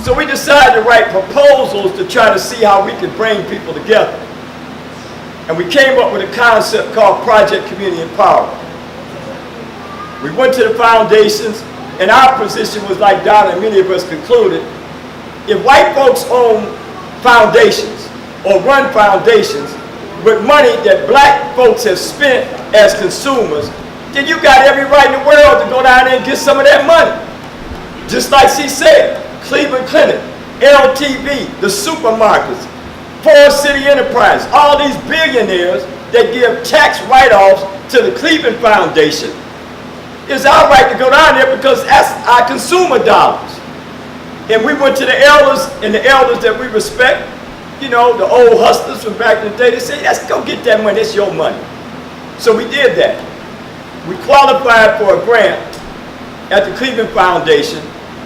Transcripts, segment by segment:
So we decided to write proposals to try to see how we could bring people together. And we came up with a concept called Project Community Empowerment. We went to the foundations, and our position was like Donna and many of us concluded, if white folks own foundations or run foundations with money that black folks have spent as consumers, then you got every right in the world to go down there and get some of that money. Just like she said, Cleveland Clinic, LTV, the supermarkets, Forest City Enterprise, all these billionaires that give tax write-offs to the Cleveland Foundation. It's our right to go down there because that's our consumer dollars. And we went to the elders, and the elders that we respect, you know, the old hustlers from back in the day, they said, let's go get that money, it's your money. So we did that. We qualified for a grant at the Cleveland Foundation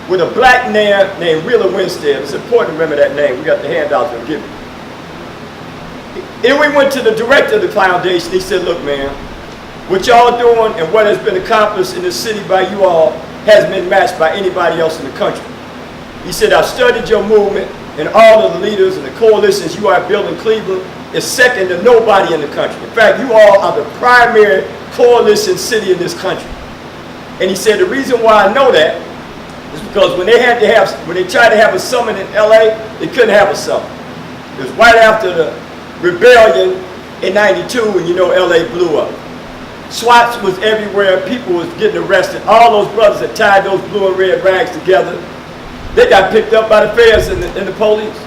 with a black man named Wheeler Winstead. It's important to remember that name. We got the handouts to give you. Then we went to the director of the foundation. He said, look, man, what y'all doing and what has been accomplished in this city by you all hasn't been matched by anybody else in the country. He said, I've studied your movement, and all of the leaders and the coalitions you are building Cleveland is second to nobody in the country. In fact, you all are the primary coalition city in this country. And he said, the reason why I know that is because when they tried to have a summit in LA, they couldn't have a summit. It was right after the rebellion in '92, and you know LA blew up. SWAT was everywhere, people was getting arrested. All those brothers that tied those blue and red rags together, they got picked up by the feds and the police.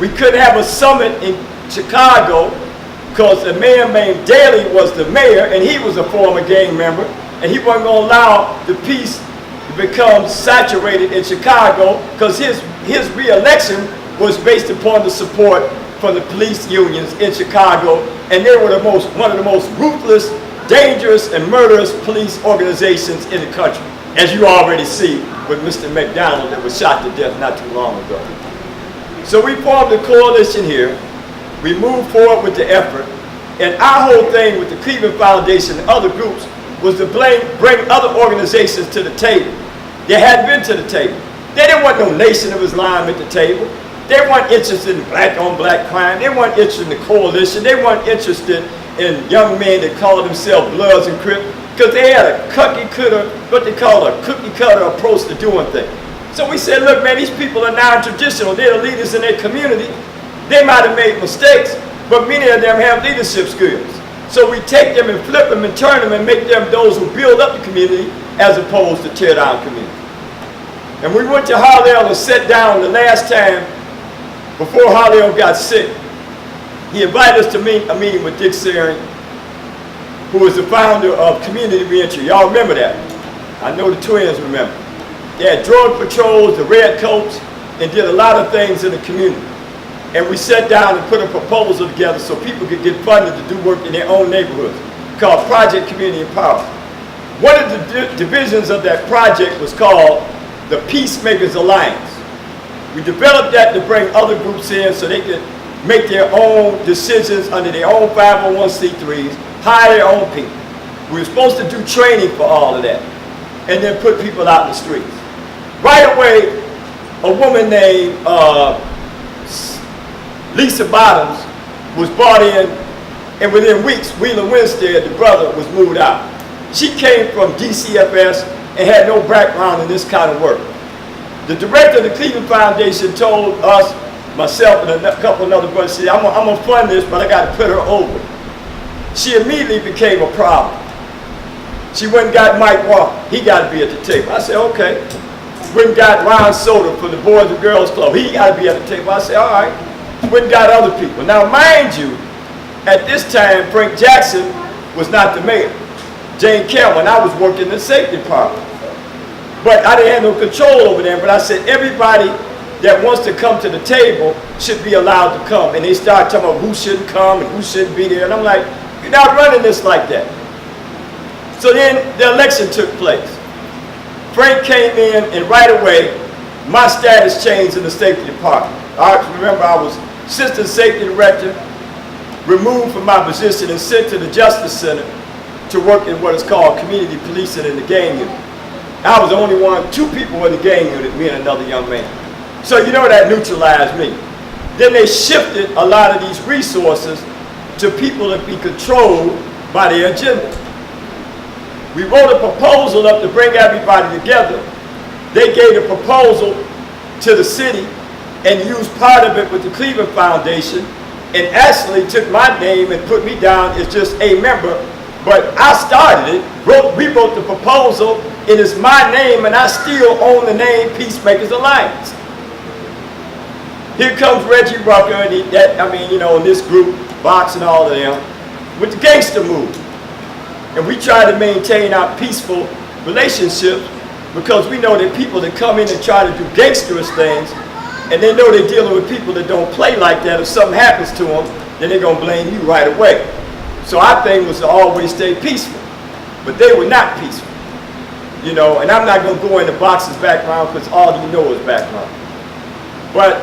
We couldn't have a summit in Chicago because a man named Daley was the mayor, and he was a former gang member, and he wasn't going to allow the peace to become saturated in Chicago because his re-election was based upon the support from the police unions in Chicago, and they were one of the most ruthless, dangerous, and murderous police organizations in the country, as you already see with Mr. McDonald that was shot to death not too long ago. So we formed a coalition here. We moved forward with the effort, and our whole thing with the Cleveland Foundation and other groups was to bring other organizations to the table. They hadn't been to the table. There didn't no Nation of Islam at the table. They weren't interested in black-on-black crime. They weren't interested in the coalition. They weren't interested in young men that called themselves Bloods and Crips, because they had a what they call a cookie-cutter approach to doing things. So we said, look, man, these people are non-traditional. They're the leaders in their community. They might have made mistakes, but many of them have leadership skills. So we take them and flip them and turn them and make them those who build up the community as opposed to tear down community. And we went to Harlell and sat down the last time before Harlell got sick. He invited us to a meeting with Dick Saring, who was the founder of Community Reentry. Y'all remember that? I know the twins remember. They had drug patrols, the red coats, and did a lot of things in the community. And we sat down and put a proposal together so people could get funded to do work in their own neighborhoods, called Project Community Empowerment. One of the divisions of that project was called the Peacemakers Alliance. We developed that to bring other groups in so they could make their own decisions under their own 501c3s, hire their own people. We were supposed to do training for all of that and then put people out in the streets. Right away, a woman named Lisa Bottoms was brought in, and within weeks, Wheeler Winstead, the brother, was moved out. She came from DCFS and had no background in this kind of work. The director of the Cleveland Foundation told us, myself and a couple of other brothers, said, I'm gonna fund this, but I gotta put her over. She immediately became a problem. She went and got Mike Walker. He gotta be at the table. I said, okay. Went and got Ron Soda for the Boys and Girls Club. He gotta be at the table. I said, all right. Went and got other people. Now, mind you, at this time, Frank Jackson was not the mayor. Jane Cameron, I was working in the safety department. But I didn't have no control over them, but I said everybody that wants to come to the table should be allowed to come. And they started talking about who shouldn't come and who shouldn't be there. And I'm like, you're not running this like that. So then the election took place. Frank came in, and right away, my status changed in the safety department. I remember I was assistant safety director, removed from my position and sent to the Justice Center to work in what is called community policing in the gang unit. I was the only one, 2 people in the gang unit, me and another young man. So you know that neutralized me. Then they shifted a lot of these resources to people to be controlled by their agenda. We wrote a proposal up to bring everybody together. They gave the proposal to the city and used part of it with the Cleveland Foundation, and actually took my name and put me down as just a member. But I started it, we wrote the proposal, it is my name, and I still own the name Peacemakers Alliance. Here comes Reggie Rucker, and in this group, Box and all of them, with the gangster move. And we try to maintain our peaceful relationships because we know that people that come in and try to do gangsterous things, and they know they're dealing with people that don't play like that. If something happens to them, then they're going to blame you right away. So our thing was to always stay peaceful. But they were not peaceful. And I'm not going to go into Box's background because all you know is background. But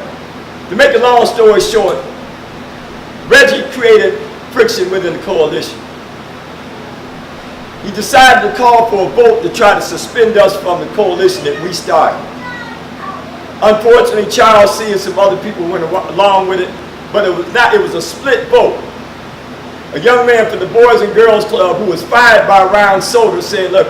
to make a long story short, Reggie created friction within the coalition. He decided to call for a vote to try to suspend us from the coalition that we started. Unfortunately, Charles C. and some other people went along with it, but it was a split vote. A young man from the Boys and Girls Club who was fired by Ron Soder said, look,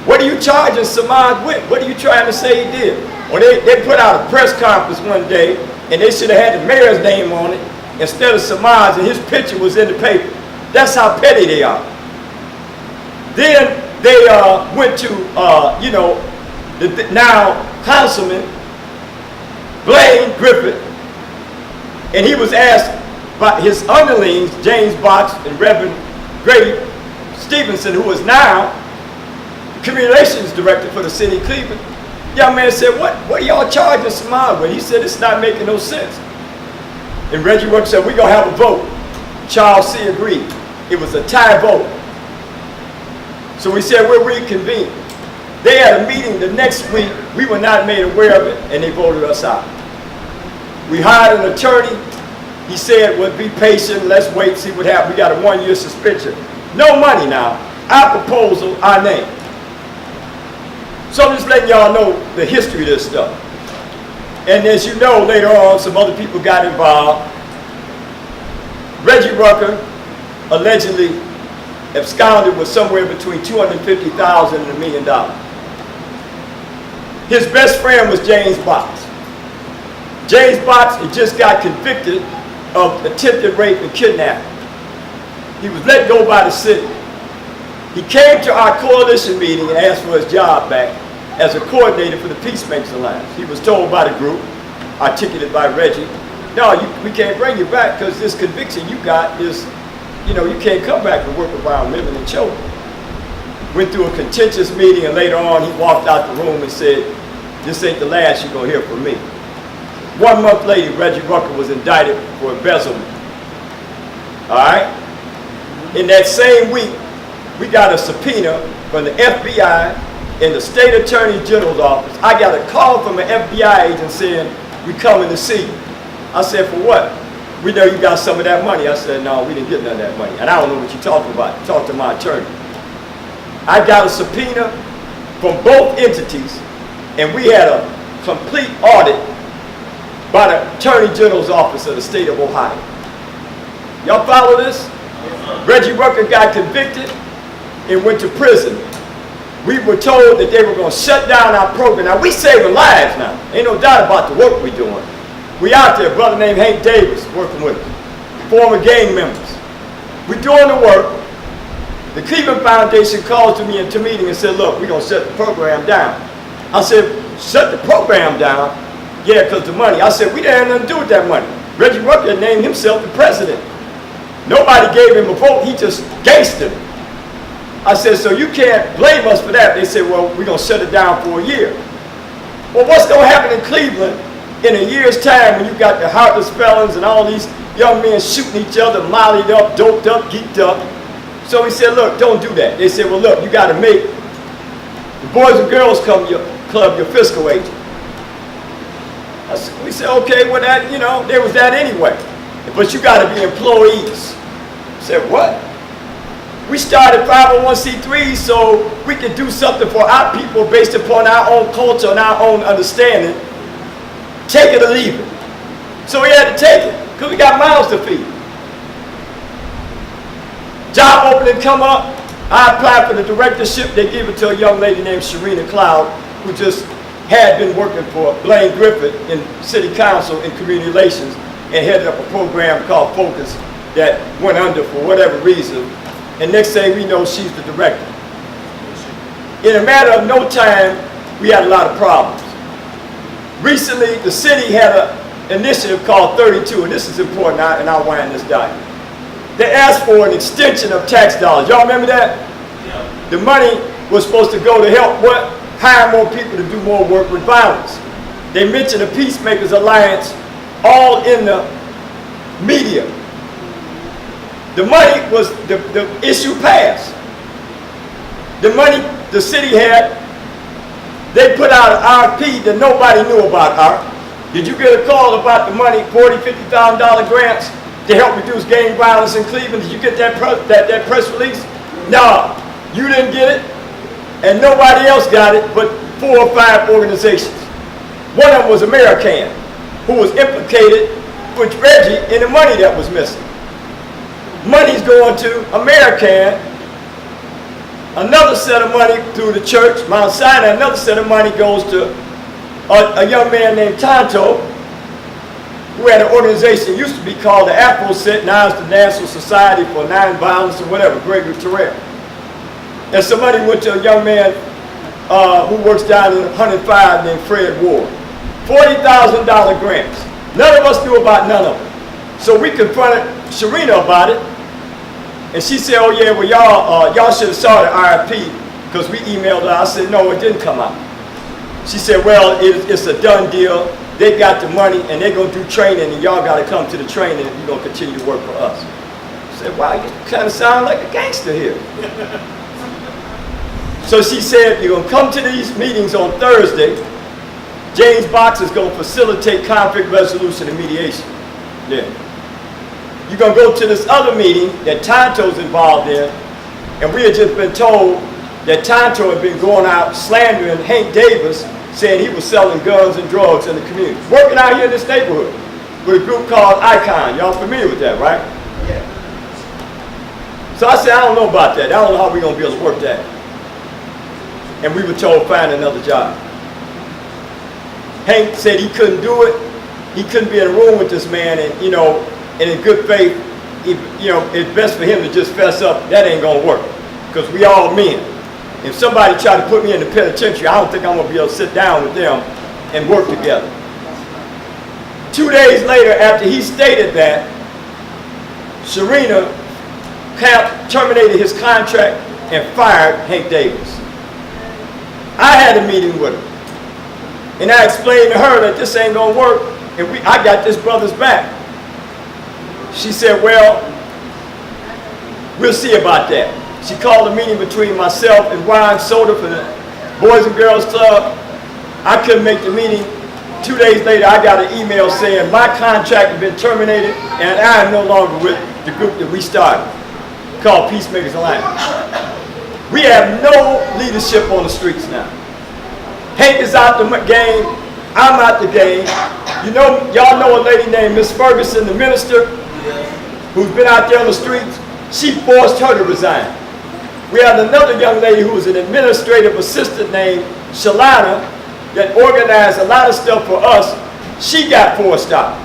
what are you charging Samad with? What are you trying to say he did? Well, they put out a press conference one day, and they should have had the mayor's name on it instead of Samad's, and his picture was in the paper. That's how petty they are. Then they went to, the now councilman, Blaine Griffith, and he was asked by his underlings, James Box and Reverend Grady Stevenson, who is now the community relations director for the city of Cleveland. Young man said, what are y'all charging Samad with? He said, it's not making no sense. And Reggie Rucker said, we're going to have a vote. Charles C. agreed. It was a tie vote. So we said, we'll reconvene. They had a meeting the next week. We were not made aware of it, and they voted us out. We hired an attorney. He said, well, be patient. Let's wait, see what happens. We got a 1-year suspension. No money now. Our proposal, our name. So I'm just letting y'all know the history of this stuff. And as you know, later on, some other people got involved. Reggie Rucker allegedly absconded with somewhere between $250,000 and $1 million. His best friend was James Box. James Box had just got convicted of attempted rape and kidnapping. He was let go by the city. He came to our coalition meeting and asked for his job back as a coordinator for the Peacemakers Alliance. He was told by the group, articulated by Reggie, no, we can't bring you back because this conviction you got is, you can't come back and work around women and children. Went through a contentious meeting, and later on he walked out the room and said, this ain't the last you're going to hear from me. 1 month later, Reggie Rucker was indicted for embezzlement. All right? In that same week, we got a subpoena from the FBI and the State Attorney General's office. I got a call from an FBI agent saying, we coming to see you. I said, for what? We know you got some of that money. I said, no, we didn't get none of that money. And I don't know what you're talking about. Talk to my attorney. I got a subpoena from both entities, and we had a complete audit by the Attorney General's office of the state of Ohio. Y'all follow this? Reggie Rucker got convicted and went to prison. We were told that they were going to shut down our program. Now, we saving lives now. Ain't no doubt about the work we're doing. We out there, a brother named Hank Davis working with us, former gang members. We're doing the work. The Cleveland Foundation called to me into a meeting and said, look, we're going to shut the program down. I said, shut the program down? Yeah, because the money. I said, we didn't have nothing to do with that money. Reggie Rucker named himself the president. Nobody gave him a vote. He just gangstered. I said, so you can't blame us for that. They said, well, we're going to shut it down for a year. Well, what's going to happen in Cleveland in a year's time when you got the heartless felons and all these young men shooting each other, mollied up, doped up, geeked up? So we said, look, don't do that. They said, well, look, you got to make the Boys and Girls Club your fiscal agent. We said, okay, well, that, there was that anyway. But you got to be employees. I said, what? We started 501c3s so we could do something for our people based upon our own culture and our own understanding Take it or leave it. So we had to take it because we got mouths to feed. Job opening come up. I applied for the directorship. They gave it to a young lady named Sharina Cloud, who just had been working for Blaine Griffith in City Council in Community Relations and headed up a program called Focus that went under for whatever reason. And next thing we know, she's the director. In a matter of no time, we had a lot of problems. Recently, the city had an initiative called 32, and this is important, and I'll wind this down. They asked for an extension of tax dollars. Y'all remember that? Yeah. The money was supposed to go to help what? Hire more people to do more work with violence. They mentioned the Peacemakers Alliance all in the media. The money was, the issue passed. The money the city had, they put out an RFP that nobody knew about. Did you get a call about the money, $40,000, $50,000 grants to help reduce gang violence in Cleveland? Did you get that press release? No, you didn't get it, and nobody else got it but 4 or 5 organizations. One of them was American, who was implicated with Reggie in the money that was missing. Money's going to American, another set of money through the church, Mount Sinai, another set of money goes to a young man named Tonto, who had an organization used to be called the Afro Set, now it's the National Society for Nonviolence or whatever, Gregory Terrell. And some money went to a young man who works down in 105 named Fred Ward. $40,000 grants. None of us knew about none of them. So we confronted Sharina about it, and she said, oh yeah, well y'all should have saw the RFP because we emailed her. I said, no, it didn't come out. She said, well, it's a done deal. They got the money and they're going to do training and y'all got to come to the training and you're going to continue to work for us. I said, wow, you kind of sound like a gangster here. So she said, you're going to come to these meetings on Thursday. James Box is going to facilitate conflict resolution and mediation. Yeah. You're going to go to this other meeting that Tonto's involved in, and we had just been told that Tonto had been going out slandering Hank Davis, saying he was selling guns and drugs in the community. Working out here in this neighborhood with a group called Icon. Y'all familiar with that, right? Yeah. So I said, I don't know about that. I don't know how we're going to be able to work that. And we were told, find another job. Hank said he couldn't do it. He couldn't be in a room with this man, and and in good faith, it's best for him to just fess up. That ain't gonna work, because we all men. If somebody tried to put me in the penitentiary, I don't think I'm gonna be able to sit down with them and work together. 2 days later, after he stated that, Sharina terminated his contract and fired Hank Davis. I had a meeting with her, and I explained to her that this ain't gonna work, and I got this brother's back. She said, well, we'll see about that. She called a meeting between myself and Ryan Soda for the Boys and Girls Club. I couldn't make the meeting. 2 days later, I got an email saying my contract had been terminated and I am no longer with the group that we started, called Peacemakers Alliance. We have no leadership on the streets now. Hank is out the game. I'm out the game. Y'all know a lady named Miss Ferguson, the minister, who's been out there on the streets. She forced her to resign. We have another young lady who was an administrative assistant named Shalana that organized a lot of stuff for us. She got forced out.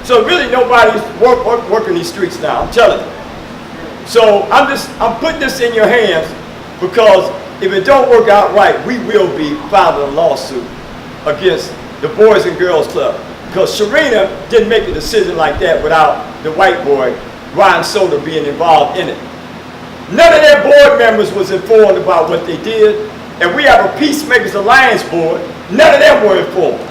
So really nobody's working these streets now, I'm telling you. So I'm putting this in your hands because if it don't work out right, we will be filing a lawsuit against the Boys and Girls Club. Because Sharina didn't make a decision like that without the white boy, Ryan Soda, being involved in it. None of their board members was informed about what they did. And we have a Peacemakers Alliance board. None of them were informed.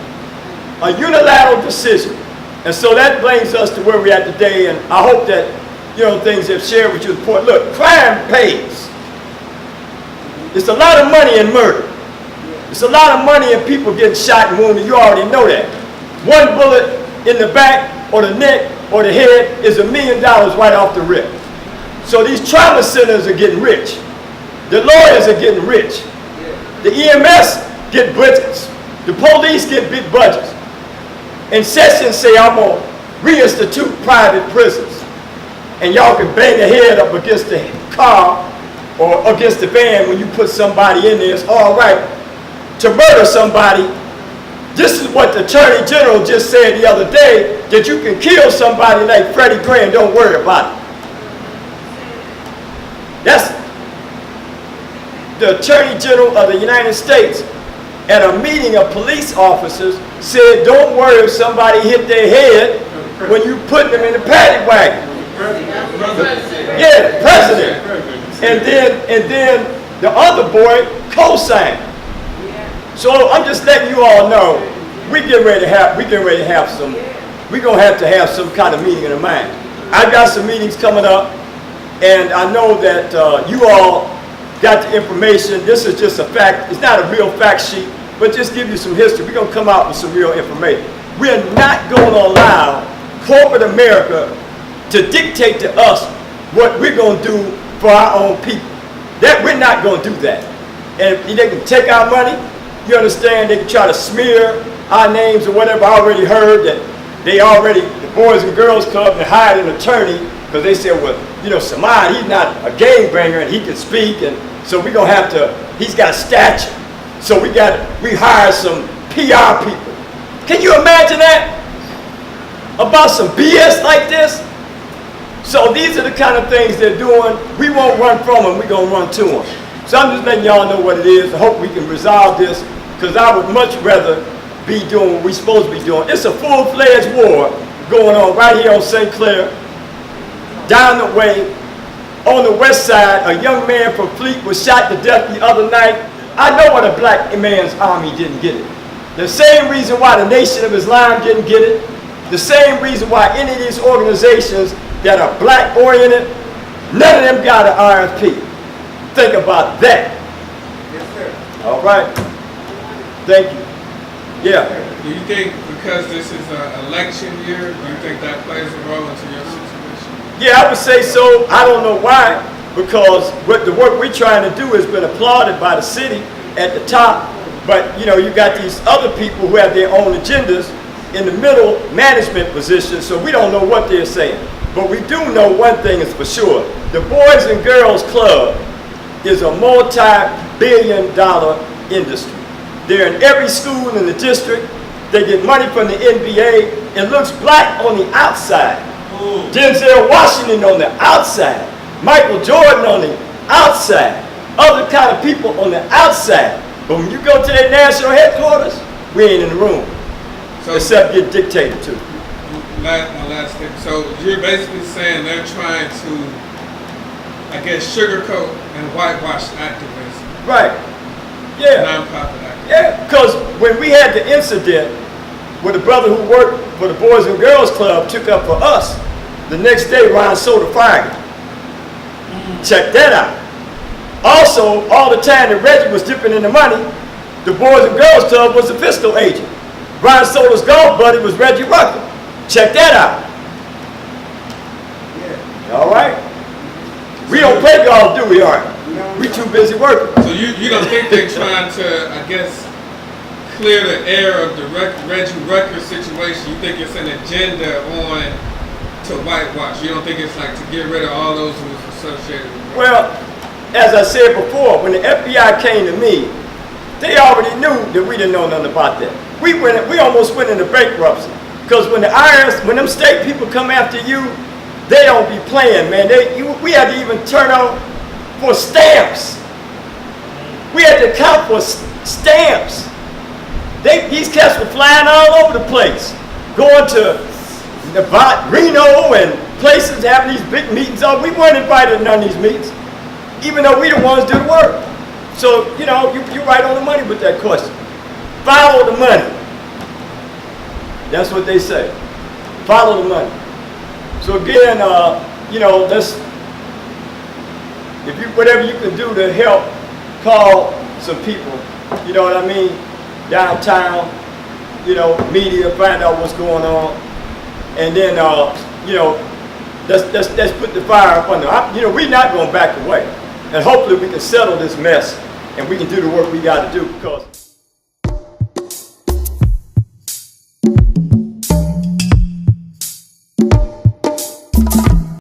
A unilateral decision. And so that brings us to where we're at today. And I hope that, things I've shared with you is important. Look, crime pays. It's a lot of money in murder. It's a lot of money in people getting shot and wounded. You already know that. One bullet in the back or the neck or the head is $1 million right off the rip. So these trauma centers are getting rich. The lawyers are getting rich. The EMS get budgets. The police get big budgets. in session say, I'm going to reinstitute private prisons. And y'all can bang your head up against the car or against the van when you put somebody in there. It's all right to murder somebody. This is what the Attorney General just said the other day, that you can kill somebody like Freddie Gray and don't worry about it. That's the Attorney General of the United States at a meeting of police officers said, don't worry if somebody hit their head when you put them in the paddy wagon. Yeah, the president. And then the other boy co-signed. So I'm just letting you all know we're gonna have some kind of meeting in the mind. I've got some meetings coming up, and I know that you all got the information. This is just a fact. It's not a real fact sheet, but just give you some history. We're gonna come out with some real information. We're not gonna allow corporate America to dictate to us what we're gonna do for our own people. That we're not gonna do that. And they can take our money, you understand, they can try to smear our names or whatever. I already heard that the Boys and Girls Club, they hired an attorney because they said, well, you know, Samad, he's not a gangbanger and he can speak, and so we're gonna have to, he's got stature. So we hired some PR people. Can you imagine that? About some BS like this? So these are the kind of things they're doing. We won't run from them, we're gonna run to them. So I'm just letting y'all know what it is. I hope we can resolve this, because I would much rather be doing what we're supposed to be doing. It's a full-fledged war going on right here on St. Clair. Down the way, on the west side, a young man from Fleet was shot to death the other night. I know why the black man's army didn't get it. The same reason why the Nation of Islam didn't get it. The same reason why any of these organizations that are black-oriented, none of them got an RFP. Think about that. Yes, sir. All right. Thank you. Yeah. Do you think because this is an election year, do you think that plays a role into your situation? Yeah, I would say so. I don't know why, because the work we're trying to do has been applauded by the city at the top, but you know, you got these other people who have their own agendas in the middle management positions, so we don't know what they're saying. But we do know one thing is for sure. The Boys and Girls Club is a multi-billion-dollar industry. They're in every school in the district. They get money from the NBA. It looks black on the outside. Ooh. Denzel Washington on the outside. Michael Jordan on the outside. Other kind of people on the outside. But when you go to their national headquarters, we ain't in the room. So, except get dictated to. My last thing. So you're basically saying they're trying to, I guess, sugarcoat and whitewash activism. Right. Yeah. Non-profit activism. Yeah, because when we had the incident where the brother who worked for the Boys and Girls Club took up for us, the next day Ron Soda fired him. Check that out. Also, all the time that Reggie was dipping in the money, the Boys and Girls Club was the fiscal agent. Ron Soda's golf buddy was Reggie Rucker. Check that out. Yeah. All right? We don't play golf, do we, Art? We too busy working. So you don't think they're trying to, I guess, clear the air of the Reggie Rucker situation? You think it's an agenda on to whitewash? You don't think it's like to get rid of all those who was associated with it? Well, as I said before, when the FBI came to me, they already knew that we didn't know nothing about that. We almost went into bankruptcy. Because when the IRS, when them state people come after you, they don't be playing, man. We had to even turn out for stamps. We had to count for stamps. These cats were flying all over the place, going to Nevada, Reno and places, having these big meetings. Oh, we weren't invited to none of these meetings, even though we the ones do the work. So, you know, you're right on the money with that question. Follow the money. That's what they say. Follow the money. So again, you know, whatever you can do to help call some people, you know what I mean, downtown, you know, media, find out what's going on, and then, you know, let's put the fire up under. You know, we're not going to back away, and hopefully we can settle this mess, and we can do the work we got to do, because